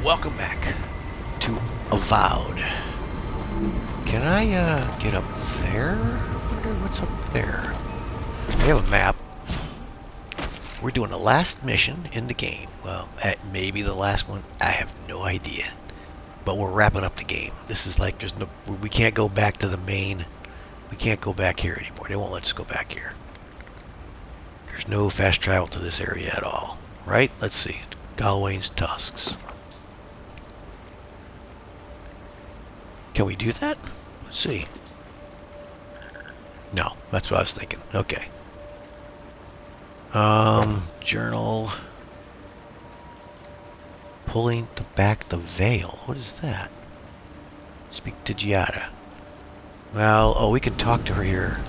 Welcome back to Avowed. Can I get up there? I wonder what's up there. We have a map. We're doing the last mission in the game. Well, maybe the last one. I have no idea. But we're wrapping up the game. This is like there's no. We can't go back to the main. We can't go back here anymore. They won't let us go back here. There's no fast travel to this area at all. Right? Let's see. Galwain's Tusks. Can we do that? Let's see. No, that's what I was thinking. Okay. Journal. Pulling back the veil. What is that? Speak to Giada. Well, oh, we can talk to her here.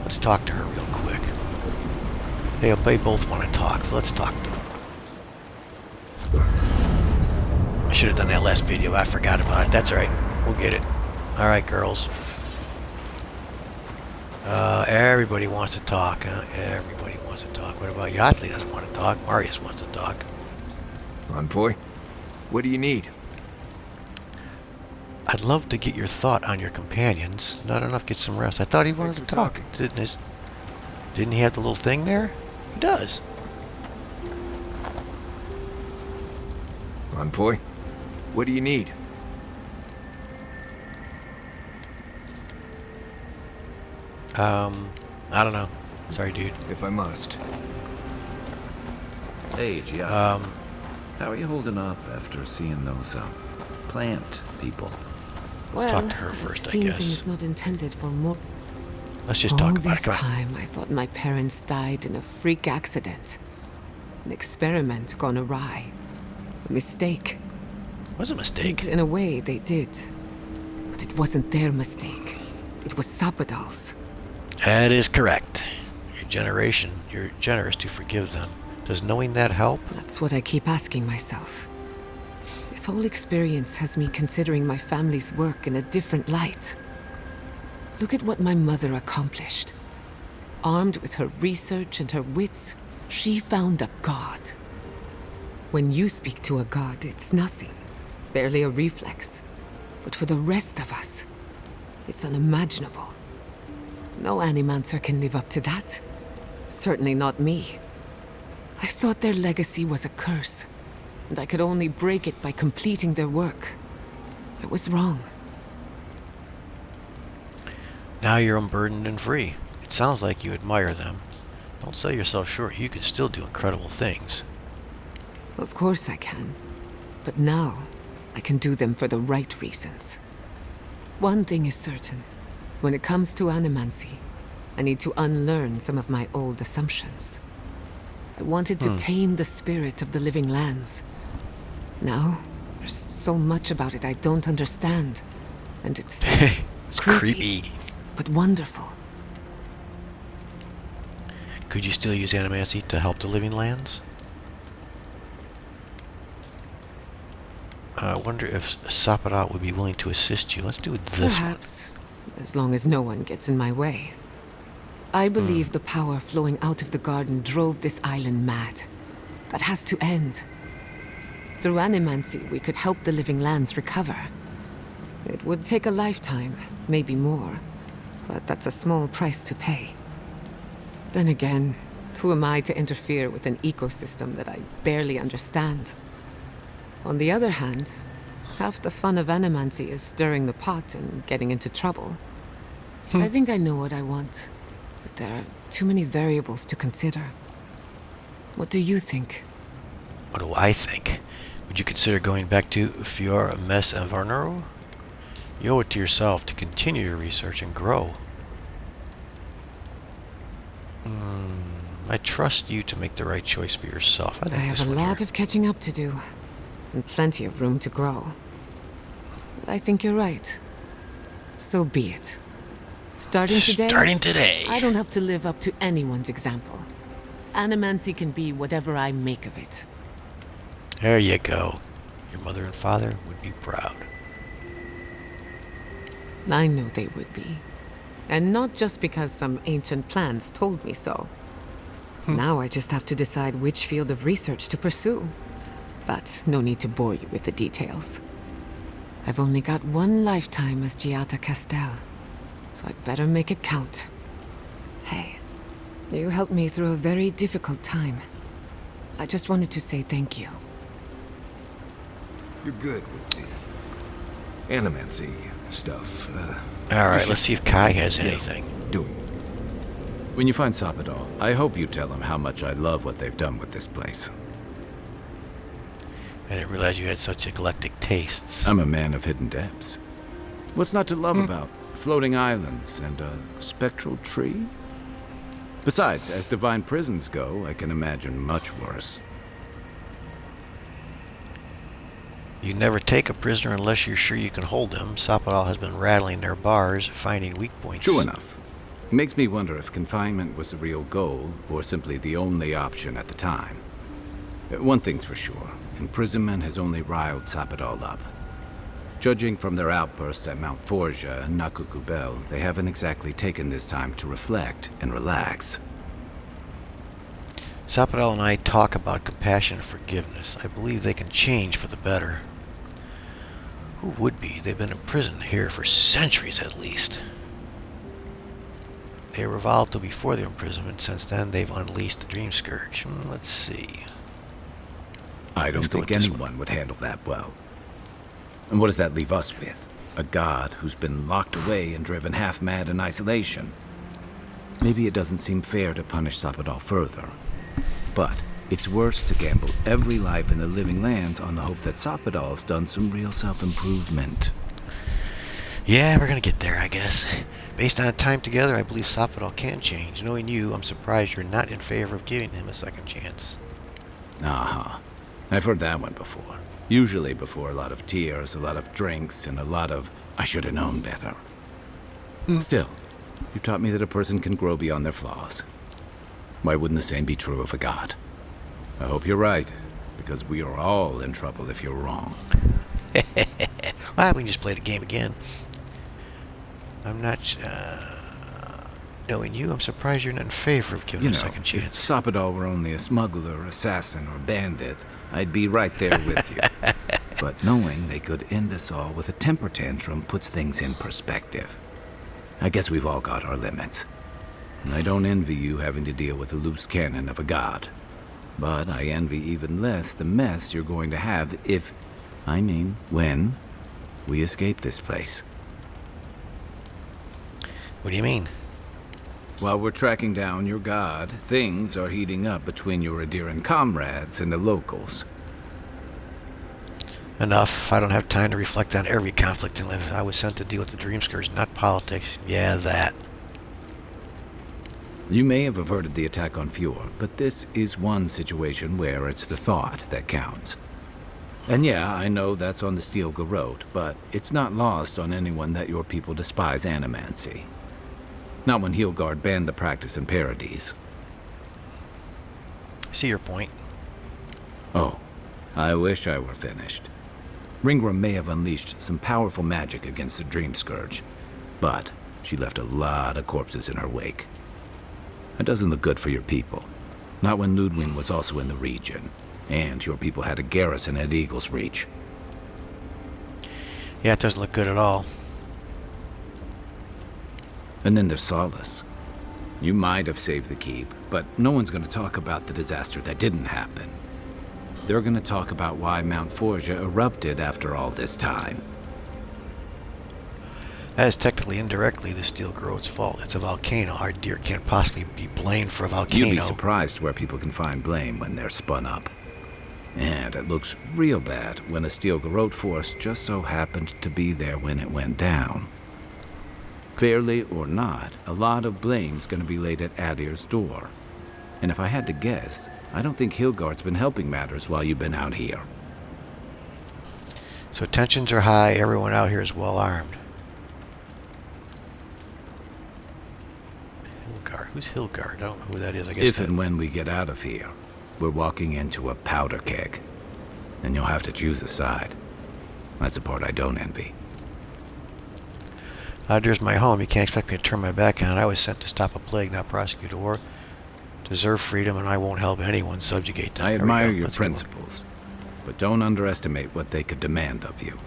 Let's talk to her real quick. They both want to talk, so let's talk to them. I should have done that last video. I forgot about it. That's alright. We'll get it. Alright, girls. Everybody wants to talk, huh? Everybody wants to talk. What about Yatley doesn't want to talk? Marius wants to talk. Envoy, what do you need? I'd love to get your thought on your companions. Not enough, get some rest. I thought he wanted to talk. Didn't he have the little thing there? He does. Envoy, what do you need? I don't know. Sorry, dude. If I must. Hey, Gia. How are you holding up after seeing those, plant people? Well, talk to her first, I've seen I guess. things not intended for more. Let's just talk All about this it. Come on. time, I thought my parents died in a freak accident. An experiment gone awry. A mistake. It was a mistake. And in a way, they did. But it wasn't their mistake. It was Sapadal's. That is correct. You're generous to forgive them. Does knowing that help? That's what I keep asking myself. This whole experience has me considering my family's work in a different light. Look at what my mother accomplished. Armed with her research and her wits, she found a god. When you speak to a god, it's nothing. Barely a reflex. But for the rest of us, it's unimaginable. No animancer can live up to that. Certainly not me. I thought their legacy was a curse, and I could only break it by completing their work. I was wrong. Now you're unburdened and free. It sounds like you admire them. Don't sell yourself short. You can still do incredible things. Of course I can. But now, I can do them for the right reasons. One thing is certain. When it comes to animancy, I need to unlearn some of my old assumptions. I wanted to tame the spirit of the living lands. Now, there's so much about it I don't understand. And it's It's creepy. but wonderful. Could you still use animancy to help the living lands? I wonder if Sapadat would be willing to assist you. Let's do this one. Perhaps, as long as no one gets in my way. I believe the power flowing out of the garden drove this island mad. That has to end. Through animancy, we could help the living lands recover. It would take a lifetime, maybe more, but that's a small price to pay. Then again, who am I to interfere with an ecosystem that I barely understand? On the other hand, half the fun of animancy is stirring the pot and getting into trouble. I think I know what I want, but there are too many variables to consider. What do you think? What do I think? Would you consider going back to Fior Mes Avarnero? You owe it to yourself to continue your research and grow. I trust you to make the right choice for yourself. I have a lot of catching up to do, and plenty of room to grow. But I think you're right. So be it. Starting today, I don't have to live up to anyone's example. Animancy can be whatever I make of it. There you go. Your mother and father would be proud. I know they would be. And not just because some ancient plans told me so. Now I just have to decide which field of research to pursue. But no need to bore you with the details. I've only got one lifetime as Giata Castel, so I'd better make it count. Hey, you helped me through a very difficult time. I just wanted to say thank you. You're good with the animancy stuff. Alright, let's see if Kai has anything. Doing. When you find Sapadal, I hope you tell him how much I love what they've done with this place. I didn't realize you had such eclectic tastes. I'm a man of hidden depths. What's not to love about floating islands and a spectral tree? Besides, as divine prisons go, I can imagine much worse. You never take a prisoner unless you're sure you can hold them. Sapadal has been rattling their bars, finding weak points. True enough. It makes me wonder if confinement was the real goal, or simply the only option at the time. One thing's for sure. Imprisonment has only riled Sapadal up. Judging from their outbursts at Mount Forja and Nakukubel, they haven't exactly taken this time to reflect and relax. Sapadal and I talk about compassion and forgiveness. I believe they can change for the better. Who would be? They've been in prison here for centuries at least. They were volatile before their imprisonment. Since then, they've unleashed the Dream Scourge. Let's see. I don't Let's go think with this anyone would handle that well. And what does that leave us with? A god who's been locked away and driven half-mad in isolation. Maybe it doesn't seem fair to punish Sapadal further. But it's worse to gamble every life in the living lands on the hope that Sapadal's done some real self-improvement. Yeah, we're gonna get there, I guess. Based on time together, I believe Sapadal can change. Knowing you, I'm surprised you're not in favor of giving him a second chance. Uh-huh. I've heard that one before. Usually before a lot of tears, a lot of drinks, and a lot of, I should have known better. Still, you taught me that a person can grow beyond their flaws. Why wouldn't the same be true of a god? I hope you're right, because we are all in trouble if you're wrong. Well, we can just play the game again. I'm not, knowing you, I'm surprised you're not in favor of giving him a second If chance. Sapadal were only a smuggler, assassin, or bandit, I'd be right there with you. But knowing they could end us all with a temper tantrum puts things in perspective. I guess we've all got our limits. And I don't envy you having to deal with a loose cannon of a god. But I envy even less the mess you're going to have when we escape this place. What do you mean? While we're tracking down your god, things are heating up between your Adiran comrades and the locals. Enough. I don't have time to reflect on every conflict in life. I was sent to deal with the Dream Scourge, not politics. Yeah, that. You may have averted the attack on Fjord, but this is one situation where it's the thought that counts. And yeah, I know that's on the Steel Garrote, but it's not lost on anyone that your people despise animancy. Not when Hilgard banned the practice in Paradise. See your point. Oh, I wish I were finished. Ringram may have unleashed some powerful magic against the Dream Scourge, but she left a lot of corpses in her wake. That doesn't look good for your people. Not when Ludwig was also in the region, and your people had a garrison at Eagle's Reach. Yeah, it doesn't look good at all. And then there's Solace. You might have saved the keep, but no one's going to talk about the disaster that didn't happen. They're going to talk about why Mount Forja erupted after all this time. That is technically indirectly the Steel Garrote's fault. It's a volcano. Our deer can't possibly be blamed for a volcano. You'd be surprised where people can find blame when they're spun up. And it looks real bad when a Steel Garrote force just so happened to be there when it went down. Fairly or not, a lot of blame's going to be laid at Adir's door. And if I had to guess, I don't think Hilgard's been helping matters while you've been out here. So tensions are high. Everyone out here is well armed. Hilgard. Who's Hilgard? I don't know who that is. I guess If and when we get out of here, we're walking into a powder keg. And you'll have to choose a side. That's the part I don't envy. Adir's my home. You can't expect me to turn my back on it. I was sent to stop a plague, not prosecute a war. Deserve freedom, and I won't help anyone subjugate them. I There we admire go. your Let's go. principles. But don't underestimate what they could demand of you.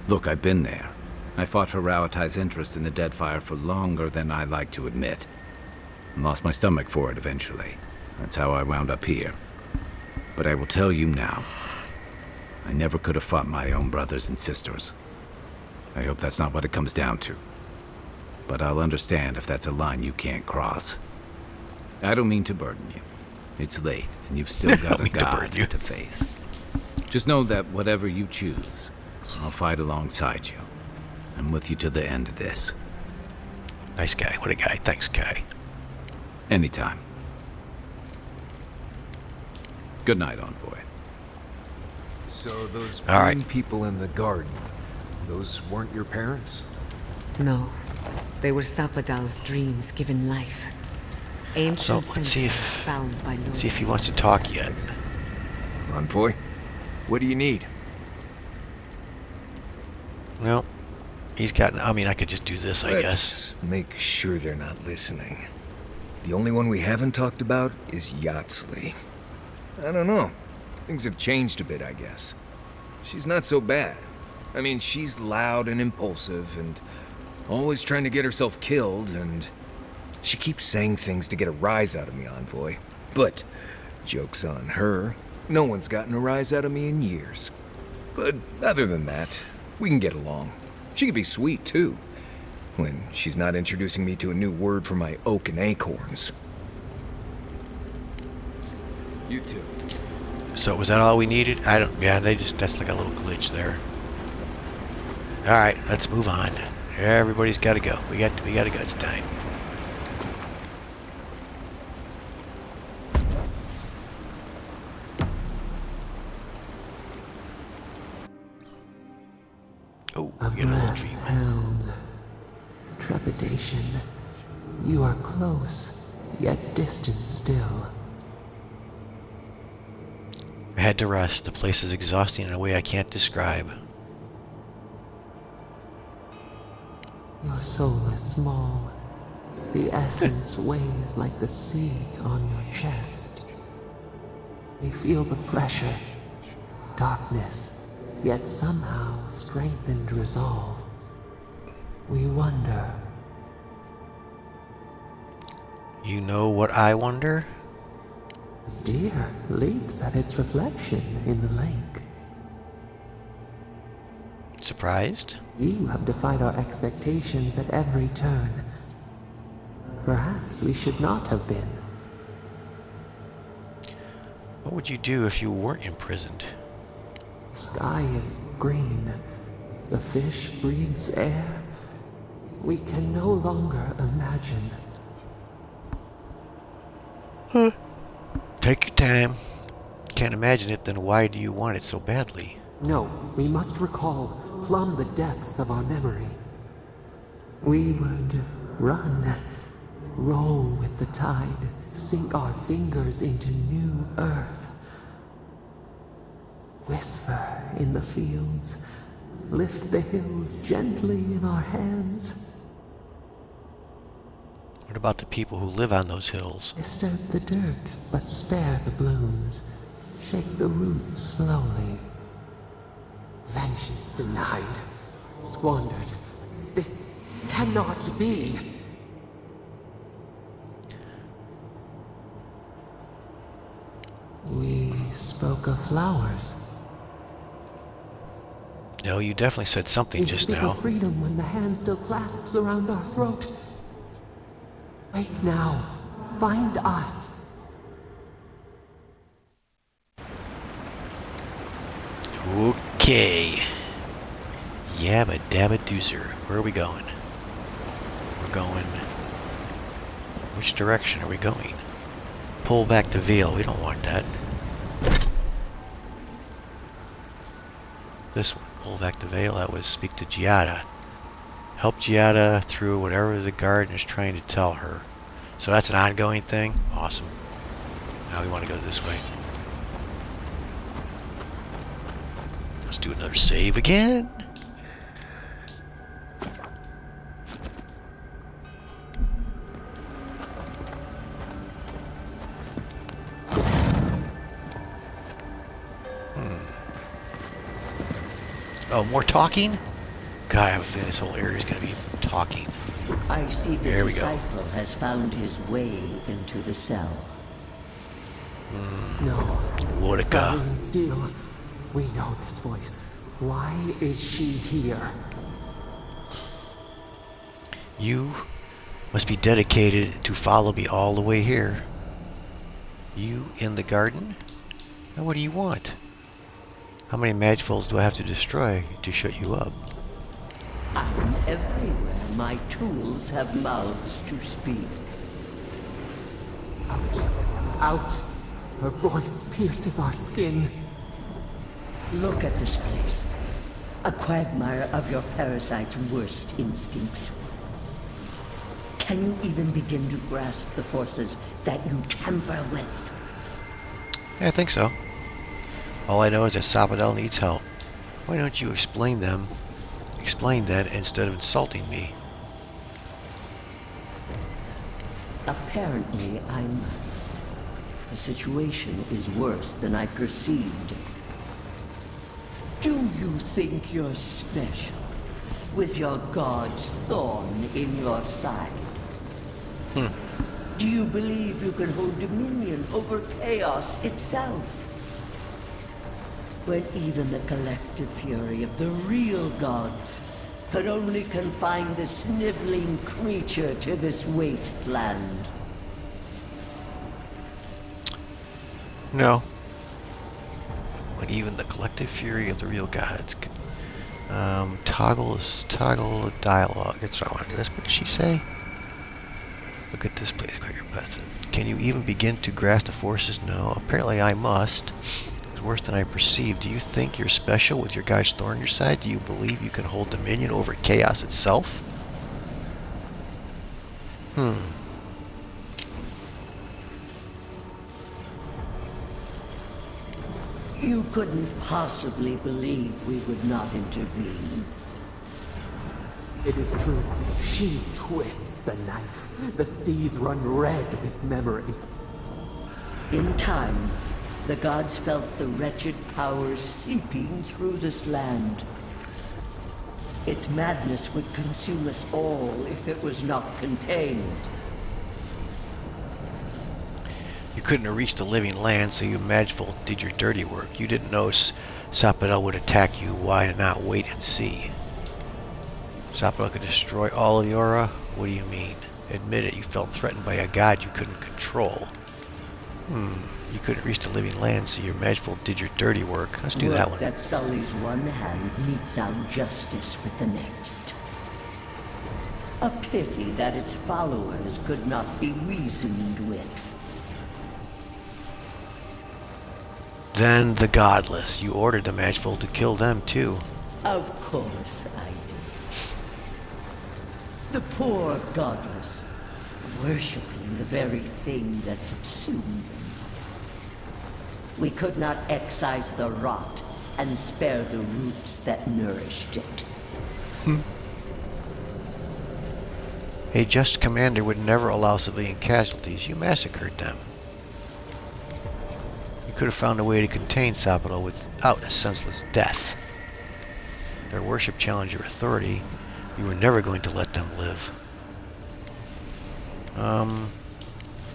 Look, I've been there. I fought for Rauatai's interest in the Deadfire for longer than I like to admit. And lost my stomach for it eventually. That's how I wound up here. But I will tell you now, I never could have fought my own brothers and sisters. I hope that's not what it comes down to. But I'll understand if that's a line you can't cross. I don't mean to burden you. It's late, and you've still got a god to face. Just know that whatever you choose, I'll fight alongside you. I'm with you to the end of this. Nice guy. What a guy. Thanks, guy. Anytime. Good night, envoy. So those All right. green people in the garden, those weren't your parents? No, they were Sapadal's dreams given life. Ancient So, let's see if- sentinels bound by See if he loyalty. wants to talk yet. Envoy, what do you need? Well, he's got... I mean, I could just do this, I guess. Let's make sure they're not listening. The only one we haven't talked about is Yatsley. I don't know. Things have changed a bit, I guess. She's not so bad. I mean, she's loud and impulsive and always trying to get herself killed, and she keeps saying things to get a rise out of me, Envoy. But, joke's on her. No one's gotten a rise out of me in years. But other than that, we can get along. She can be sweet, too. When she's not introducing me to a new word for my oak and acorns. You too. So was that all we needed? I don't... Yeah, that's like a little glitch there. Alright, let's move on. Everybody's got to go. We got to go. It's time. Oh, A we get a little breath dream. held. Trepidation. You are close, yet distant still. I had to rest. The place is exhausting in a way I can't describe. Your soul is small. The essence weighs like the sea on your chest. We feel the pressure, darkness, yet somehow strengthened resolve. We wonder. You know what I wonder? Deer leaps at its reflection in the lake. Surprised? You have defied our expectations at every turn. Perhaps we should not have been. What would you do if you weren't imprisoned? The sky is green. The fish breathes air. We can no longer imagine. Take your time. Can't imagine it, then why do you want it so badly? No, we must recall, plumb the depths of our memory. We would run, roll with the tide, sink our fingers into new earth. Whisper in the fields, lift the hills gently in our hands. What about the people who live on those hills? Disturb the dirt, but spare the blooms. Shake the roots slowly. Vengeance denied, squandered. This cannot be. We spoke of flowers. No, you definitely said something We just speak now. of freedom when the hand still clasps around our throat. Wake now. Find us. Okay. Yabba dabba doozer. Where are we going? We're going... Which direction are we going? Pull back the veil. We don't want that. This one. Pull back the veil. That was speak to Giada. Help Giada through whatever the garden is trying to tell her. So that's an ongoing thing? Awesome. Now we want to go this way. Let's do another save again. Oh, more talking? God, I have a feeling this whole area is going to be talking. I see the There we go. disciple has found his way into the cell. No. Wodica. Valiant Steel. We know this voice. Why is she here? You must be dedicated to follow me all the way here. You in the garden? Now what do you want? How many Magfuls do I have to destroy to shut you up? I'm everywhere. My tools have mouths to speak. Out. Out. Her voice pierces our skin. Look at this place. A quagmire of your parasite's worst instincts. Can you even begin to grasp the forces that you tamper with? Yeah, I think so. All I know is that Sapodel needs help. Why don't you explain that instead of insulting me? Apparently, I must. The situation is worse than I perceived. Do you think you're special, with your god's thorn in your side? Do you believe you can hold dominion over chaos itself? When even the collective fury of the real gods could only confine the sniveling creature to this wasteland. No. When even the collective fury of the real gods could toggle dialogue. That's what I want to do. What did she say? Look at this place, quicker person. Can you even begin to grasp the forces? No. Apparently I must. It's worse than I perceived. Do you think you're special with your guy's thorn on your side? Do you believe you can hold dominion over chaos itself? You couldn't possibly believe we would not intervene. It is true. She twists the knife. The seas run red with memory. In time, the gods felt the wretched powers seeping through this land. Its madness would consume us all if it was not contained. You couldn't have reached the living land, so you Magful did your dirty work. You didn't know Sapodel would attack you. Why not wait and see? Sapodel could destroy all of Yora? What do you mean? Admit it, you felt threatened by a god you couldn't control. You couldn't reach the living land, so your Magful did your dirty work. Let's do that one. That sullies one hand meets out justice with the next. A pity that its followers could not be reasoned with. Then the godless. You ordered the Magful to kill them too. Of course I did. The poor godless, worshipping the very thing that subsumed them. We could not excise the rot and spare the roots that nourished it. A just commander would never allow civilian casualties. You massacred them. You could have found a way to contain Sapodel without a senseless death. Their worship challenged your authority. You were never going to let them live.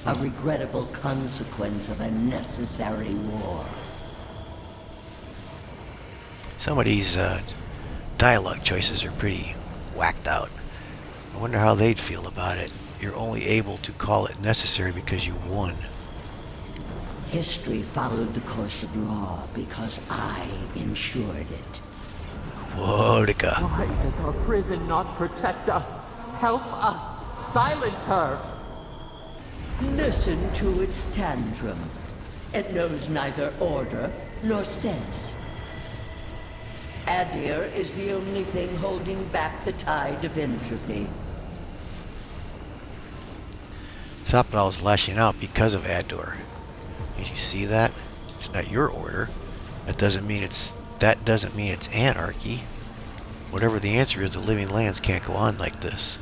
A regrettable consequence of a necessary war. Some of these dialogue choices are pretty whacked out. I wonder how they'd feel about it. You're only able to call it necessary because you won. History followed the course of law because I ensured it. Wodica. Why does our prison not protect us? Help us! Silence her! Listen to its tantrum. It knows neither order nor sense. Adir is the only thing holding back the tide of entropy. Sapodel is lashing out because of Adir. Did you see that? It's not your order. That doesn't mean it's anarchy. Whatever the answer is, the living lands can't go on like this.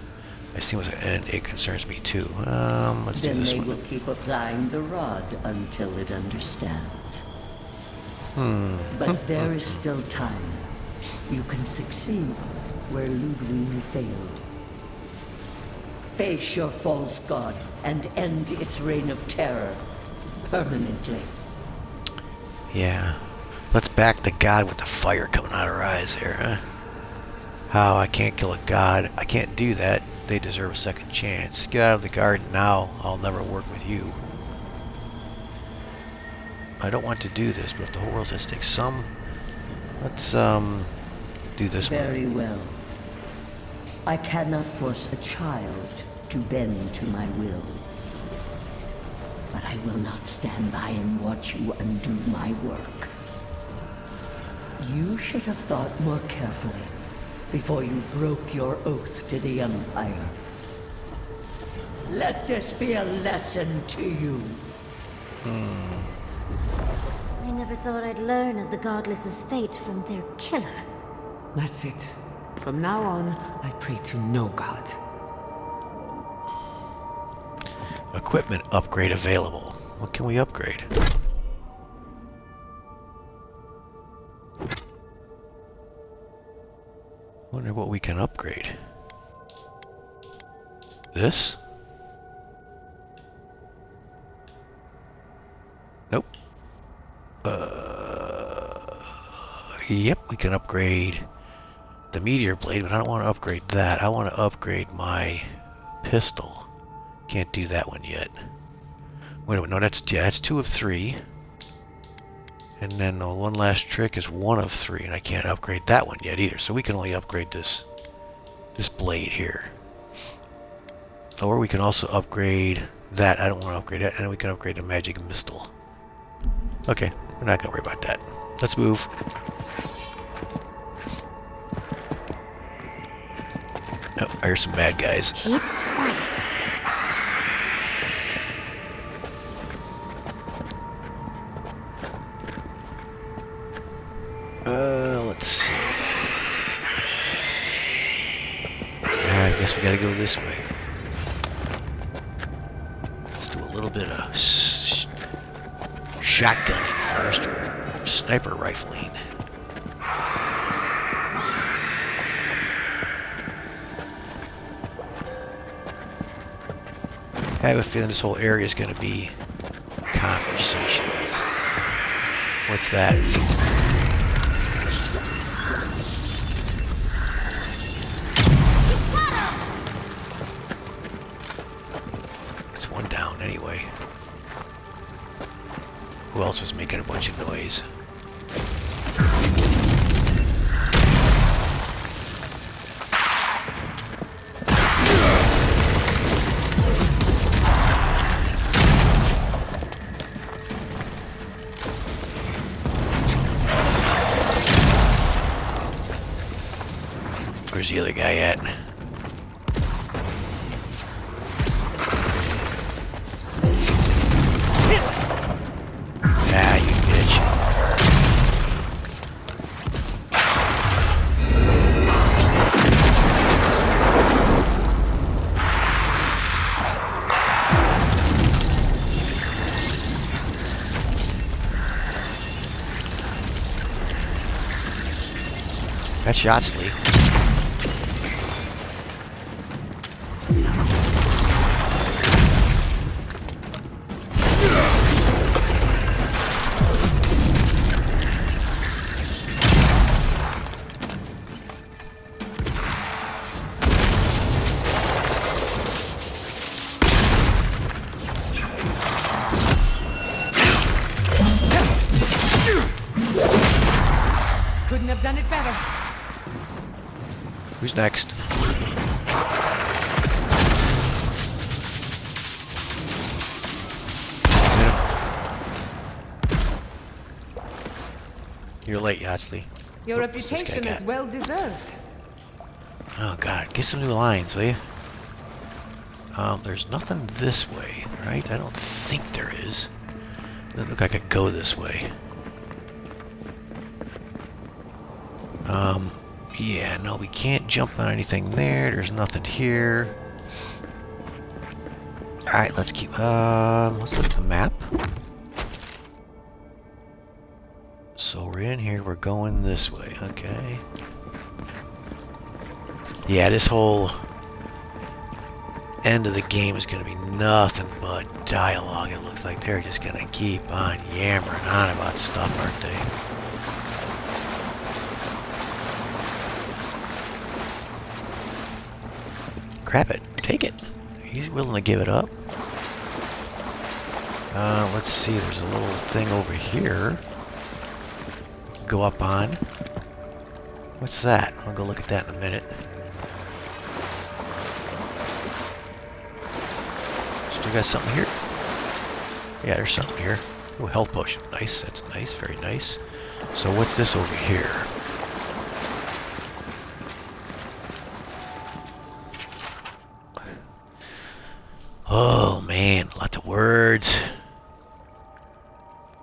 I see and it concerns me too. Let's do Then this they one. will keep applying the rod until it understands. But there is still time. You can succeed where Ludwig failed. Face your false god and end its reign of terror permanently. Yeah. Let's back the god with the fire coming out of her eyes here, huh? How? I can't kill a god. I can't do that. They deserve a second chance. Get out of the garden now. I'll never work with you. I don't want to do this, but if the whole world's at stake, let's do this one. Very well. I cannot force a child to bend to my will. But I will not stand by and watch you undo my work. You should have thought more carefully before you broke your oath to the Empire. Let this be a lesson to you. I never thought I'd learn of the Godless's fate from their killer. That's it. From now on, I pray to no god. Equipment upgrade available. What can we upgrade? Wonder what we can upgrade. This? Nope. Yep, we can upgrade the meteor blade, but I don't want to upgrade that. I want to upgrade my pistol. Can't do that one yet. Wait a minute, no, that's 2 of 3. And then the one last trick is 1 of 3, and I can't upgrade that one yet either. So we can only upgrade this blade here. Or we can also upgrade that. I don't want to upgrade that, and then we can upgrade the magic missile. Okay, we're not gonna worry about that. Let's move. Oh, I hear some bad guys. Keep quiet. Let's see. I guess we gotta go this way. Let's do a little bit of shotgunning first. Sniper rifling. I have a feeling this whole area is going to be conversations. What's that? It's one down anyway. Who else was making a bunch of noise? Where's the other guy at? Ah, you bitch. That's Yatsley. Couldn't have done it better. Who's next? You're late, Yatsley. Your What's this guy reputation is got? well deserved. Oh god, get some new lines, will you? There's nothing this way, right? I don't think there is. Doesn't look like I could go this way. Yeah, no, we can't jump on anything there. There's nothing here. Alright, let's look at the map. So we're in here, we're going this way, okay. Yeah, this whole end of the game is going to be nothing but dialogue. It looks like they're just going to keep on yammering on about stuff, aren't they? Crap it, take it. He's willing to give it up. Let's see, there's a little thing over here. Go up on. What's that? I'll go look at that in a minute. Still got something here? Yeah, there's something here. Oh, health potion. Nice, that's nice, very nice. So what's this over here? Oh man, lots of words.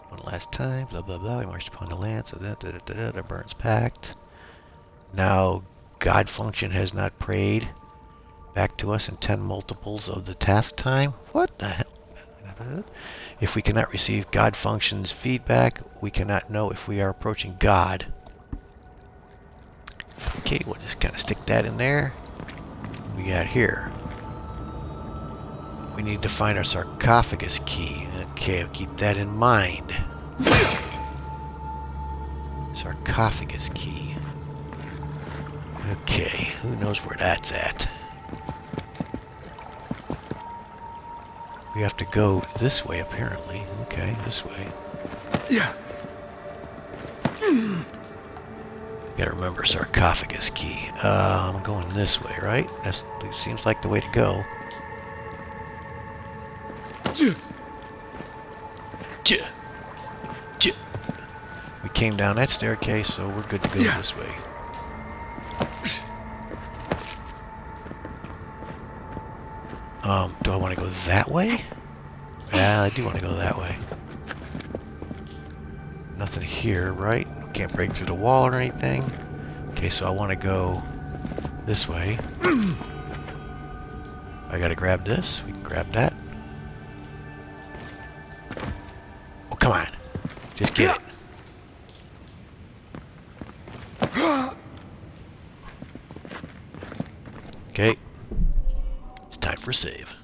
One last time, blah blah blah. We marched upon the land, so the burns packed. Now, God function has not prayed back to us in 10 multiples of the task time. What the hell? If we cannot receive God function's feedback, we cannot know if we are approaching God. Okay, we'll just kind of stick that in there. What we got here? We need to find our sarcophagus key. Okay, I'll keep that in mind. Sarcophagus key. Okay, who knows where that's at? We have to go this way, apparently. Okay, this way. Yeah. Gotta remember sarcophagus key. I'm going this way, right? That seems like the way to go. We came down that staircase, so we're good to go this way. Do I want to go that way? Yeah, I do want to go that way. Nothing here, right? Can't break through the wall or anything. Okay, so I want to go this way. I gotta grab this. We can grab that. Oh, come on. Just get it. Okay. It's time for save.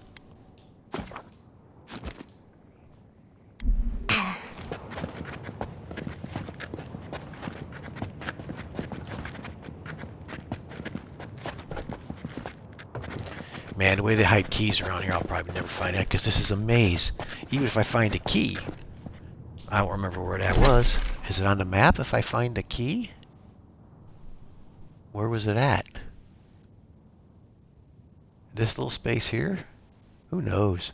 Man, the way they hide keys around here, I'll probably never find it, because this is a maze. Even if I find a key, I don't remember where that was. Is it on the map if I find the key? Where was it at? This little space here? Who knows?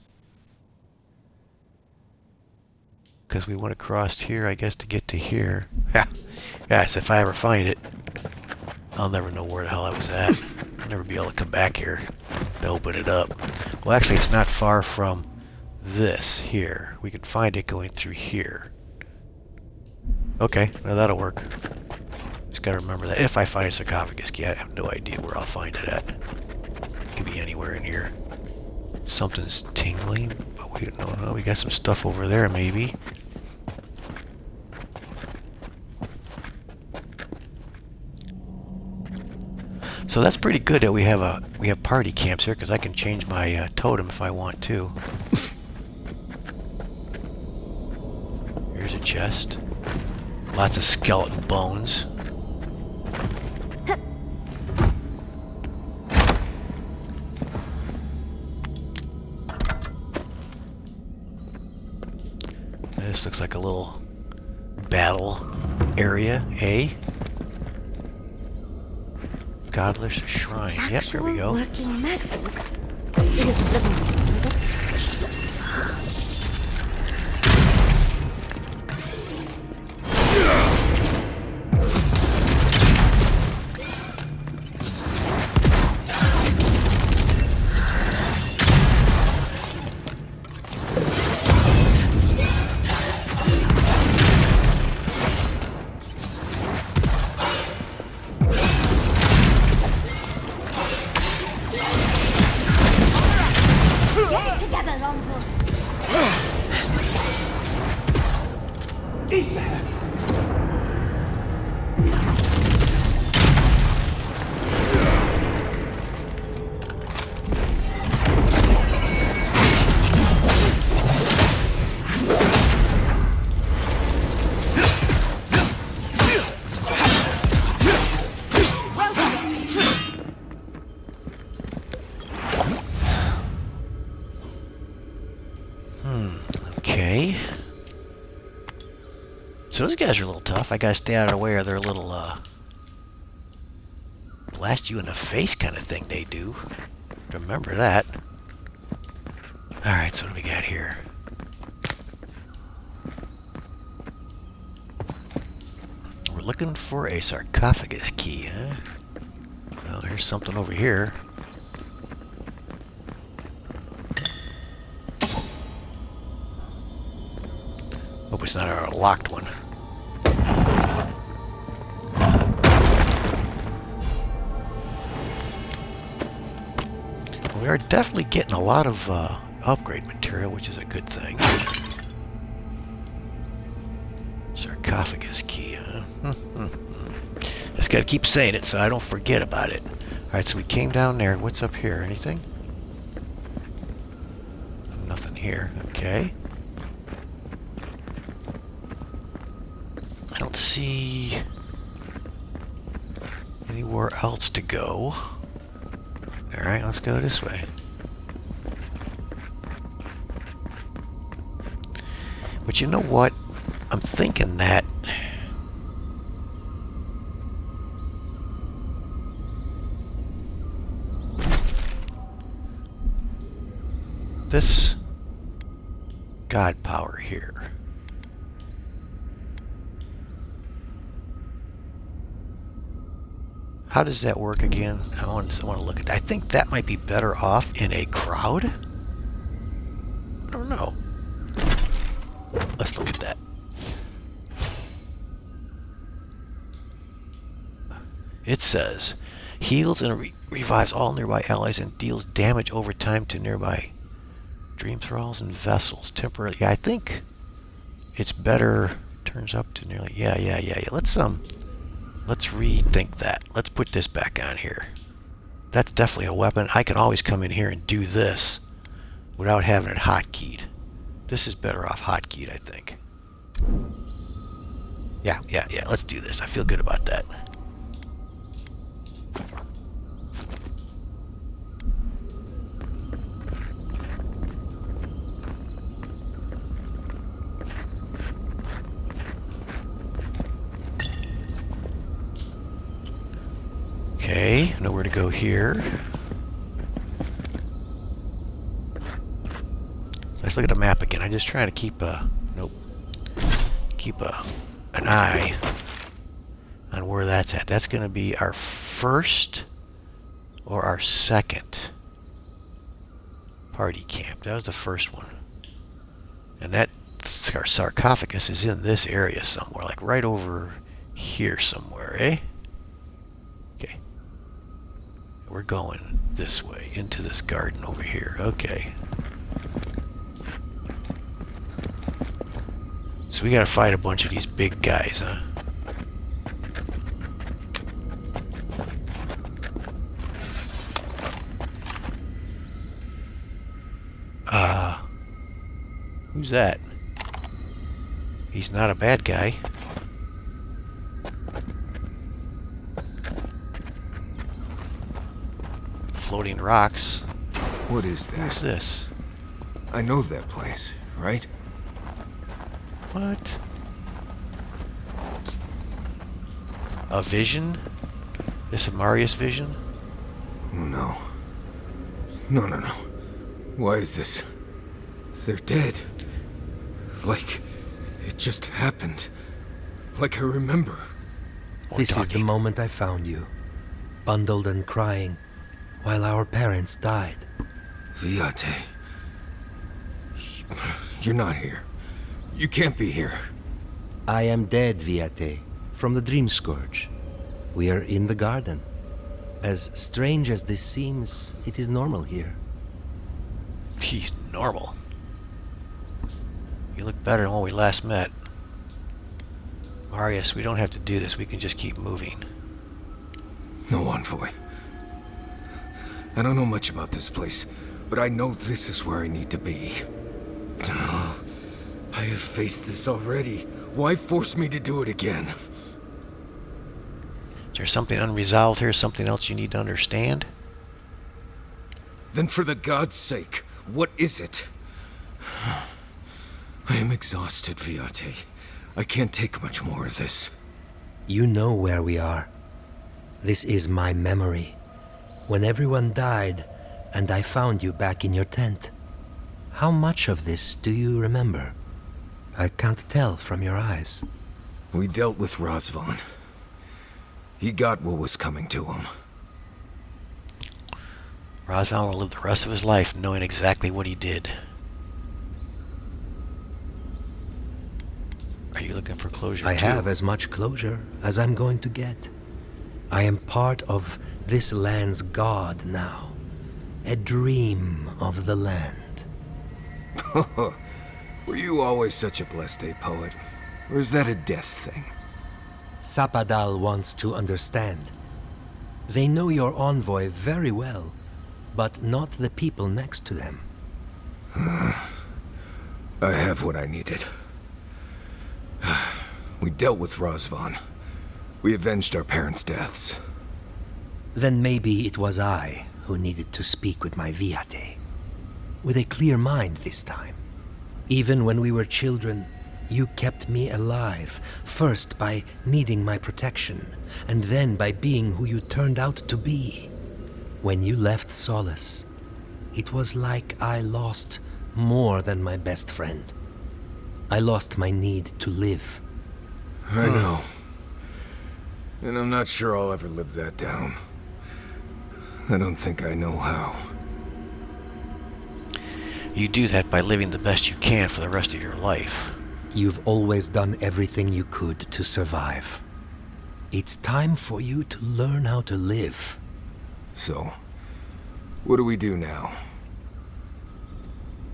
Because we went across here, I guess, to get to here. Yes, if I ever find it, I'll never know where the hell I was at. I'll never be able to come back here to open it up. Well, actually, it's not far from this here. We can find it going through here. Okay, well, that'll work. Just gotta remember that. If I find a sarcophagus key, I have no idea where I'll find it at. It could be anywhere in here. Something's tingling, but we don't know. No, we got some stuff over there, maybe. So that's pretty good that we have party camps here, because I can change my totem if I want to. Here's a chest. Lots of skeleton bones. This looks like a little battle area, eh? Godless Shrine. Yep, there we go. Working methods. It isn't living, is it? So those guys are a little tough. I gotta stay out of the way of their little, blast you in the face kind of thing they do. Remember that. Alright, so what do we got here? We're looking for a sarcophagus key, huh? Well, there's something over here. Hope it's not our locked one. We are definitely getting a lot of upgrade material, which is a good thing. Sarcophagus key, huh? Just gotta keep saying it so I don't forget about it. Alright, so we came down there. What's up here? Anything? Nothing here. Okay. I don't see anywhere else to go. Alright, let's go this way. But you know what? I'm thinking that this god power here. How does that work again? I want to look at that. I think that might be better off in a crowd. I don't know. Let's look at that. It says, heals and revives all nearby allies and deals damage over time to nearby dream thralls and vessels temporarily. Yeah, I think it's better. Turns up to nearly. Yeah. Let's rethink that. Let's put this back on here. That's definitely a weapon. I can always come in here and do this without having it hotkeyed. This is better off hotkeyed, I think. Yeah. Let's do this. I feel good about that. Okay, nowhere to go here. Let's look at the map again. I'm just trying to keep an eye on where that's at. That's going to be our first or our second party camp. That was the first one. And that our sarcophagus is in this area somewhere, like right over here somewhere, eh? Okay. We're going this way, into this garden over here. Okay. So we gotta fight a bunch of these big guys, huh? Who's that? He's not a bad guy. Floating rocks. What is that? What's this? I know that place, right? What? A vision? This is Marius vision? Oh, no. No. Why is this? They're dead. Like, it just happened. Like I remember. This is the moment I found you, bundled and crying, while our parents died. Viate. You're not here. You can't be here. I am dead, Viate, from the Dream Scourge. We are in the garden. As strange as this seems, it is normal here. He's normal. You look better than when we last met. Marius, we don't have to do this. We can just keep moving. No, Envoy. I don't know much about this place, but I know this is where I need to be. I have faced this already. Why force me to do it again? Is there something unresolved here? Something else you need to understand? Then for the god's sake, what is it? I am exhausted, Viate. I can't take much more of this. You know where we are. This is my memory. When everyone died, and I found you back in your tent. How much of this do you remember? I can't tell from your eyes. We dealt with Razvan. He got what was coming to him. Razvan will live the rest of his life knowing exactly what he did. Are you looking for closure I too? have as much closure as I'm going to get. I am part of this land's god now. A dream of the land. Were you always such a blessed day poet? Or is that a death thing? Sapadal wants to understand. They know your envoy very well, but not the people next to them. I have what I needed. We dealt with Razvan. We avenged our parents' deaths. Then maybe it was I who needed to speak with my Viate. With a clear mind this time. Even when we were children, you kept me alive, first by needing my protection, and then by being who you turned out to be. When you left Solace, it was like I lost more than my best friend. I lost my need to live. I know. And I'm not sure I'll ever live that down. I don't think I know how. You do that by living the best you can for the rest of your life. You've always done everything you could to survive. It's time for you to learn how to live. So, what do we do now?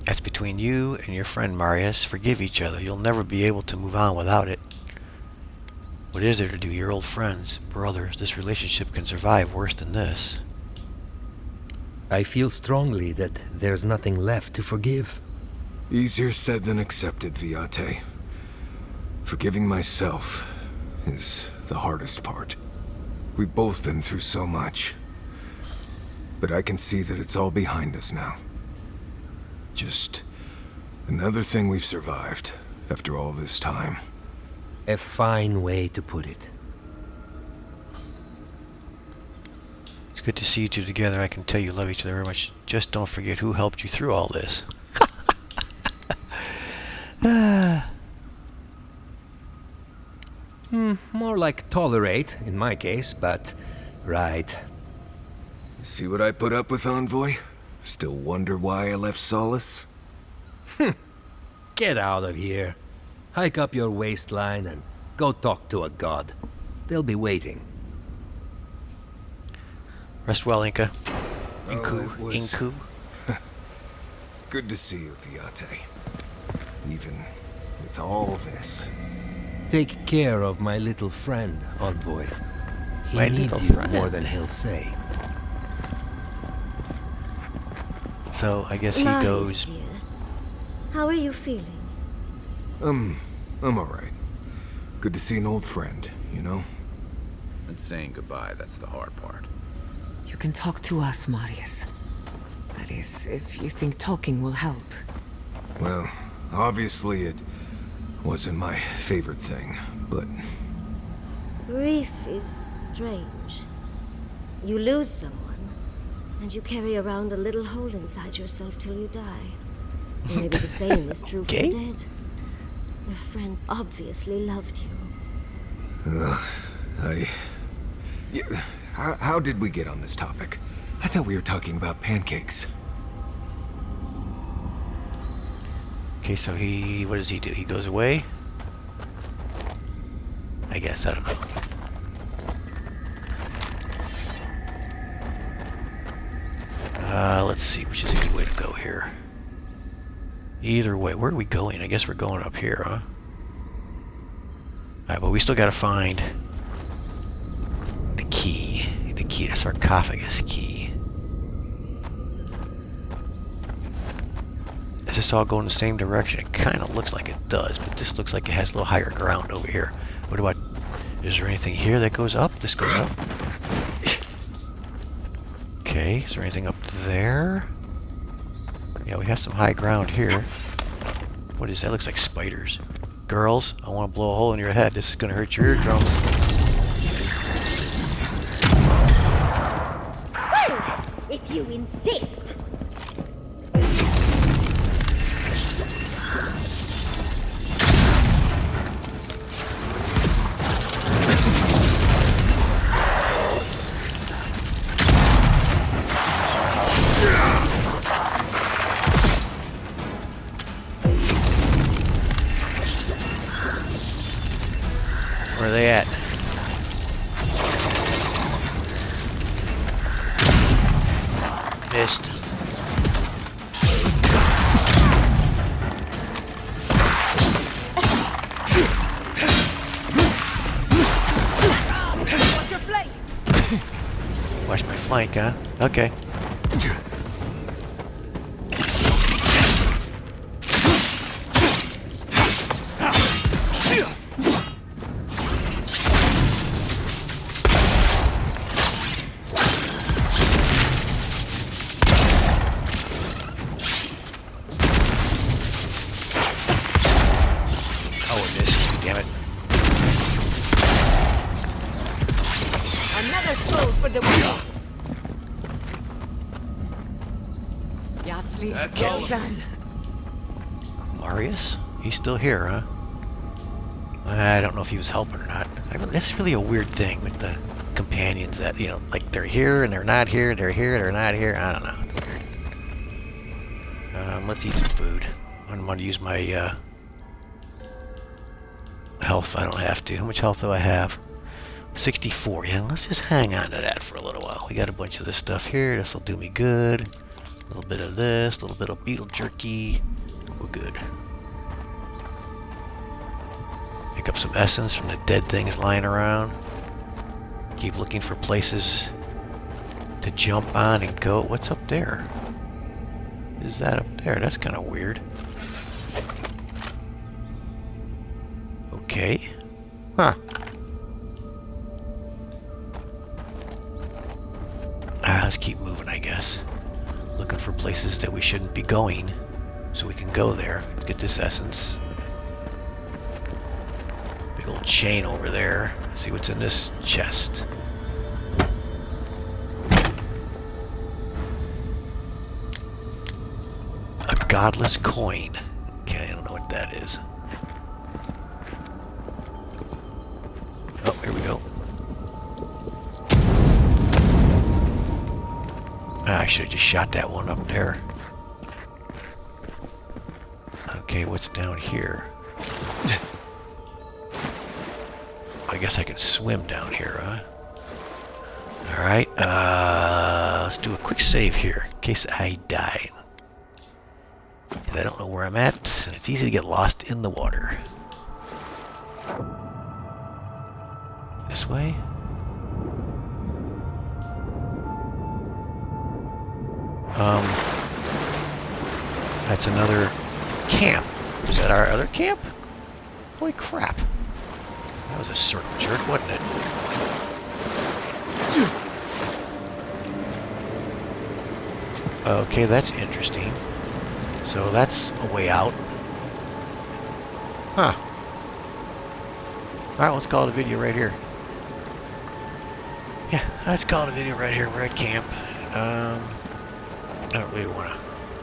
That's between you and your friend Marius. Forgive each other. You'll never be able to move on without it. What is there to do? You're old friends, brothers. This relationship can survive worse than this. I feel strongly that there's nothing left to forgive. Easier said than accepted, Viate. Forgiving myself is the hardest part. We've both been through so much. But I can see that it's all behind us now. Just another thing we've survived after all this time. A fine way to put it. It's good to see you two together. I can tell you love each other very much. Just don't forget who helped you through all this. More like tolerate, in my case, but... right. See what I put up with, Envoy? Still wonder why I left Solace? Get out of here. Hike up your waistline and go talk to a god. They'll be waiting. Rest well, Inca. Well, Inku. it was- Inku. Good to see you, Viate. Even with all this. Take care of my little friend, Envoy. He My needs little you friend. more than he'll say. So, I guess he Marius, goes... dear. How are you feeling? I'm alright. Good to see an old friend, you know? And saying goodbye, that's the hard part. You can talk to us, Marius. That is, if you think talking will help. Well, obviously it wasn't my favorite thing, but Grief is strange. You lose someone, and you carry around a little hole inside yourself till you die. Maybe the same is true for Okay. the dead. Your friend obviously loved you. Yeah, how did we get on this topic? I thought we were talking about pancakes. Okay, so what does he do? He goes away? I guess, I don't know. Let's see, which is a good way to go here. Either way, where are we going? I guess we're going up here, huh? Alright, but we still gotta find the key. The sarcophagus key. Does this all go in the same direction? It kind of looks like it does, but this looks like it has a little higher ground over here. What about... Is there anything here that goes up? This goes up. Okay, is there anything up there? Yeah, we have some high ground here. What is that? Looks like spiders. Girls, I want to blow a hole in your head. This is going to hurt your eardrums. If you insist. Where are they at? Missed. Watch my flank, huh? Okay. Oh, I missed. Damn it. Another soul for the wheel. Yahtzee, That's well all. done. Marius? He's still here, huh? I don't know if he was helping or not. That's really a weird thing with the companions that, you know, like they're here and they're not here, they're here, they're not here. I don't know. It's weird. Let's eat some food. I'm going to use my health. I don't have to. How much health do I have? 64. Yeah, let's just hang on to that for a little while. We got a bunch of this stuff here. This will do me good. A little bit of this, a little bit of beetle jerky. We're good. Pick up some essence from the dead things lying around. Keep looking for places to jump on and go. What's up there? Is that up there? That's kind of weird. Okay. Huh. Let's keep moving, I guess. Looking for places that we shouldn't be going, so we can go there. Get this essence. Big old chain over there. See what's in this chest. A godless coin. Okay, I don't know what that is. Oh, here we go. I should have just shot that one up there. Okay, what's down here? I guess I can swim down here, huh? Alright, let's do a quick save here, in case I die. 'Cause I don't know where I'm at, and it's easy to get lost in the water. This way? That's another camp. Was that our other camp? Holy crap. That was a circle jerk, wasn't it? Okay, that's interesting. So that's a way out. Huh. Alright, let's call it a video right here. Yeah, let's call it a video right here. We're at camp. I don't really want to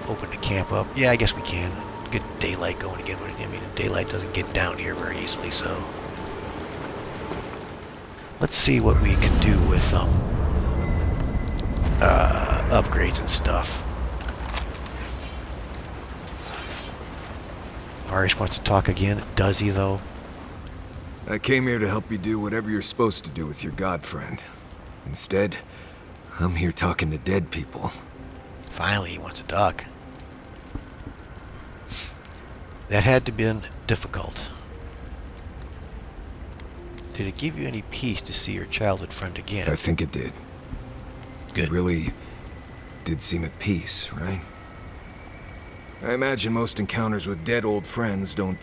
open the camp up. Yeah, I guess we can. Get daylight going again. But I mean, daylight doesn't get down here very easily, so... Let's see what we can do with upgrades and stuff. Arish wants to talk again. Does he, though? I came here to help you do whatever you're supposed to do with your god friend. Instead, I'm here talking to dead people. Finally, he wants to talk. That had to have been difficult. Did it give you any peace to see your childhood friend again? I think it did. Good. It really did seem at peace, right? I imagine most encounters with dead old friends don't,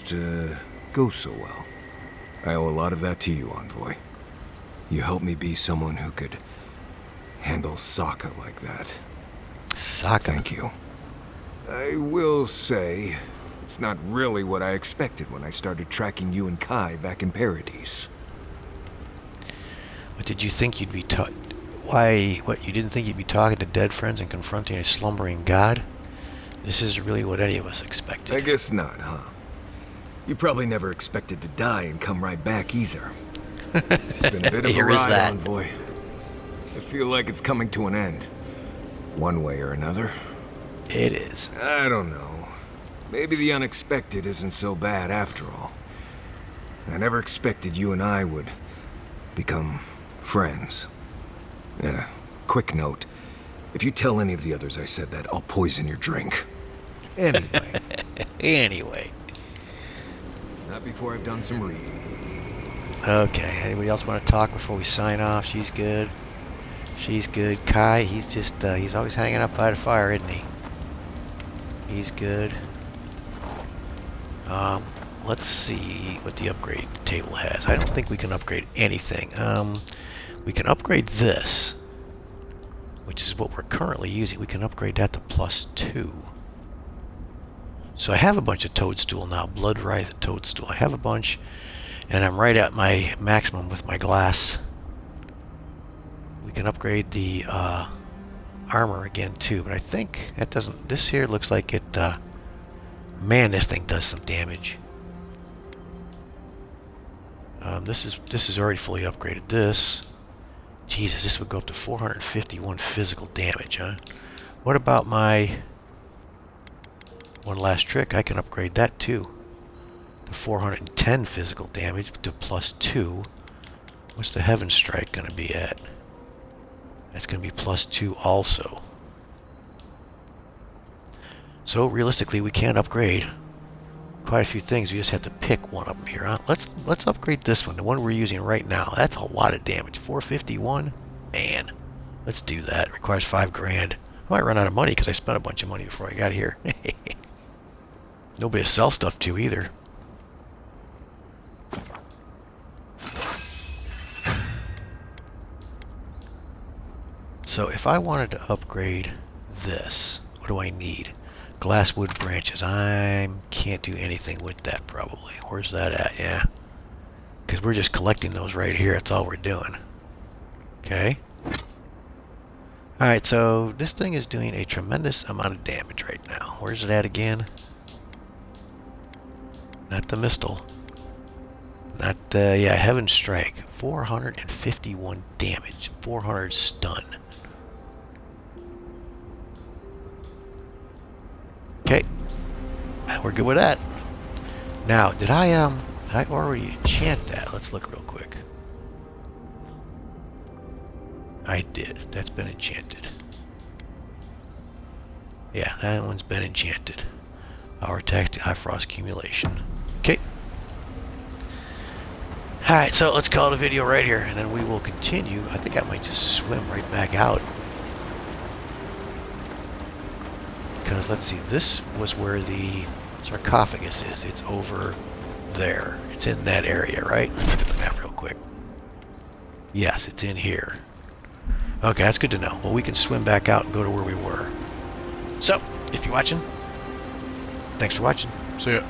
go so well. I owe a lot of that to you, Envoy. You helped me be someone who could handle Sokka like that. Sokka. Thank you. I will say, It's not really what I expected when I started tracking you and Kai back in Paradise. What did you think you'd be Why, what, you didn't think you'd be talking to dead friends and confronting a slumbering god? This is really what any of us expected. I guess not, huh? You probably never expected to die and come right back either. It's been a bit of a Here is ride, that. Envoy. I feel like it's coming to an end. One way or another. It is. I don't know. Maybe the unexpected isn't so bad after all. I never expected you and I would become friends. Yeah, quick note. If you tell any of the others I said that, I'll poison your drink. Anyway. Anyway. Not before I've done some reading. Okay, anybody else want to talk before we sign off? She's good. She's good. Kai, he's just, he's always hanging up by the fire, isn't he? He's good. Let's see what the upgrade table has. I don't think we can upgrade anything. We can upgrade this, which is what we're currently using. We can upgrade that to +2. So I have a bunch of toadstool now. Blood Writhe toadstool. I have a bunch, and I'm right at my maximum with my glass. We can upgrade the armor again too, but I think that doesn't. This here looks like it. Man, this thing does some damage. This is already fully upgraded. This, Jesus, this would go up to 451 physical damage, huh? What about my one last trick? I can upgrade that too to 410 physical damage to +2. What's the Heaven Strike going to be at? That's going to be +2 also. So realistically, we can upgrade quite a few things. We just have to pick one of them here. Huh? Let's upgrade this one, the one we're using right now. That's a lot of damage. 451, man. Let's do that. It requires 5 grand. I might run out of money because I spent a bunch of money before I got here. Nobody to sell stuff to either. So if I wanted to upgrade this, what do I need? Glasswood branches. I can't do anything with that probably. Where's that at? Yeah. Because we're just collecting those right here. That's all we're doing. Okay. Alright, so this thing is doing a tremendous amount of damage right now. Where's it at again? Not the Mistle. Not the, yeah, Heaven Strike. 451 damage. 400 stun. Okay, we're good with that. Now, did I already enchant that? Let's look real quick. I did. That's been enchanted. Yeah, that one's been enchanted. Our attack to high frost accumulation. Okay. Alright, so let's call it a video right here, and then we will continue. I think I might just swim right back out. Because, let's see, this was where the sarcophagus is. It's over there. It's in that area, right? Let's look at the map real quick. Yes, it's in here. Okay, that's good to know. Well, we can swim back out and go to where we were. So, if you're watching, thanks for watching. See ya.